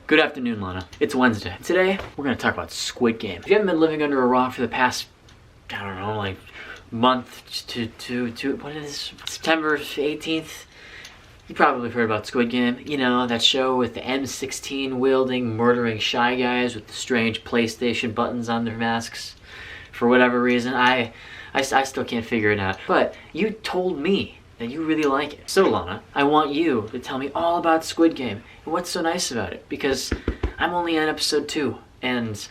Good afternoon, Lana. It's Wednesday. Today, we're gonna talk about Squid Game. If you haven't been living under a rock for the past, I don't know, like month to what is September 18th, you probably heard about Squid Game. You know, that show with the M16 wielding, murdering shy guys with the strange PlayStation buttons on their masks. For whatever reason, I still can't figure it out. But you told me that you really like it. So Lana, I want you to tell me all about Squid Game and what's so nice about it, because I'm only on episode 2 and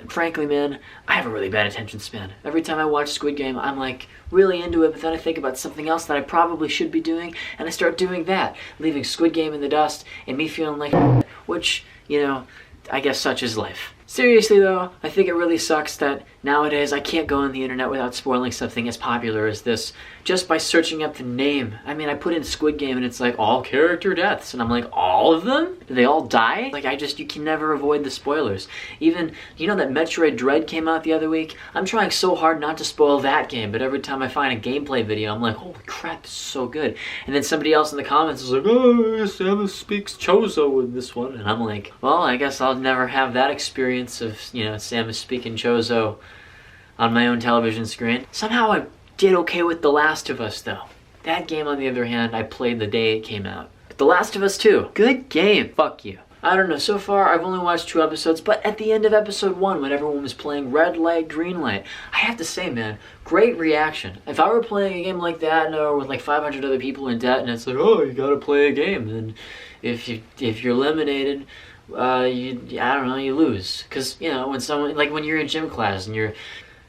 frankly, man, I have a really bad attention span. Every time I watch Squid Game, I'm like really into it, but then I think about something else that I probably should be doing, and I start doing that, leaving Squid Game in the dust and me feeling like which, you know, I guess such is life. Seriously though, I think it really sucks that nowadays I can't go on the internet without spoiling something as popular as this just by searching up the name. I mean, I put in Squid Game and it's like all character deaths, and I'm like, all of them? Did they all die? Like, you can never avoid the spoilers. Even, you know that Metroid Dread came out the other week? I'm trying so hard not to spoil that game, but every time I find a gameplay video, I'm like, holy crap, this is so good. And then somebody else in the comments is like, oh, Samus speaks Chozo in this one. And I'm like, well, I guess I'll never have that experience of, you know, Samus speaking Chozo on my own television screen. Somehow I did okay with The Last of Us though. That game, on the other hand, I played the day it came out. But The Last of Us 2, good game. Fuck you. I don't know, so far I've only watched 2 episodes, but at the end of episode 1, when everyone was playing red light, green light, I have to say, man, great reaction. If I were playing a game like that, or with like 500 other people in debt, and it's like, oh, you gotta play a game, and if you're eliminated, I don't know, you lose. Cause, you know, when someone, like when you're in gym class and your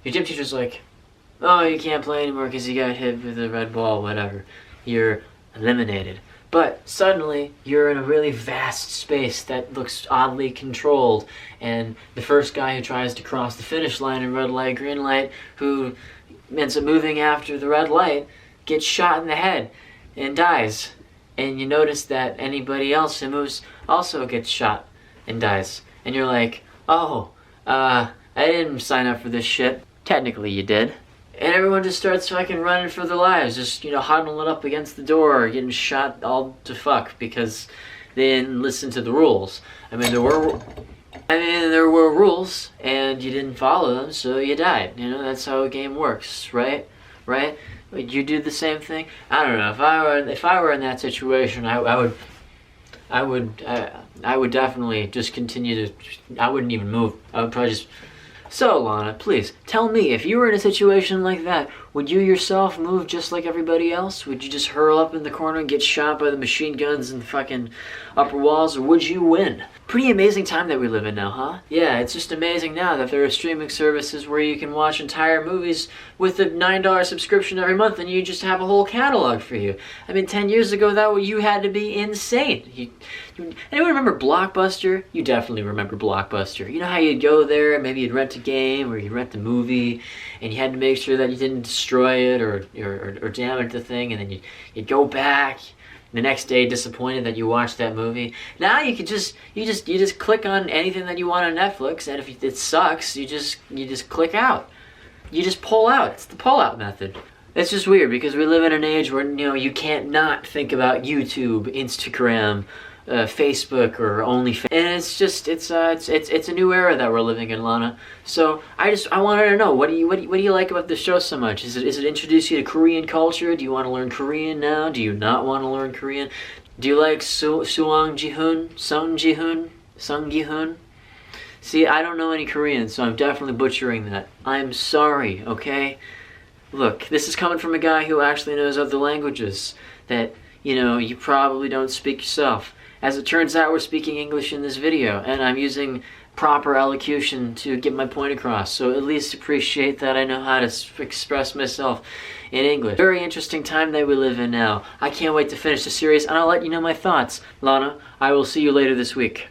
gym teacher's like, oh, you can't play anymore because you got hit with a red ball, whatever. You're eliminated. But suddenly, you're in a really vast space that looks oddly controlled, and the first guy who tries to cross the finish line in red light, green light, who ends up moving after the red light, gets shot in the head and dies. And you notice that anybody else who moves also gets shot and dies. And you're like, oh, I didn't sign up for this shit. Technically you did. And everyone just starts fucking running for their lives, just, you know, huddling up against the door, getting shot all to fuck because they didn't listen to the rules. I mean, there were rules, and you didn't follow them, so you died. You know, that's how a game works, right? Right? Would you do the same thing? I don't know. If I were in that situation, I would definitely just continue to. I wouldn't even move. I would probably just. So, Lana, please, tell me, if you were in a situation like that, would you yourself move just like everybody else? Would you just hurl up in the corner and get shot by the machine guns and fucking upper walls, or would you win? Pretty amazing time that we live in now, huh? Yeah, it's just amazing now that there are streaming services where you can watch entire movies with a $9 subscription every month, and you just have a whole catalog for you. I mean, 10 years ago, you had to be insane. Anyone remember Blockbuster? You definitely remember Blockbuster. You know how you'd go there, maybe you'd rent a game, or you'd rent a movie, and you had to make sure that you didn't destroy it or damage the thing, and then you'd go back the next day disappointed that you watched that movie. Now you could just click on anything that you want on Netflix, and if it sucks, you just click out. You just pull out. It's the pull-out method. It's just weird because we live in an age where, you know, you can't not think about YouTube, Instagram, Facebook, or OnlyFans, and it's a new era that we're living in, Lana. So I wanted to know, what do you like about the show so much? Is it introduce you to Korean culture? Do you want to learn Korean now? Do you not want to learn Korean? Do you like Sung Ji-hoon? See, I don't know any Korean, so I'm definitely butchering that. I'm sorry, okay? Look, this is coming from a guy who actually knows other languages that, you know, you probably don't speak yourself. As it turns out, we're speaking English in this video, and I'm using proper elocution to get my point across, so at least appreciate that I know how to express myself in English. Very interesting time that we live in now. I can't wait to finish the series, and I'll let you know my thoughts. Lana, I will see you later this week.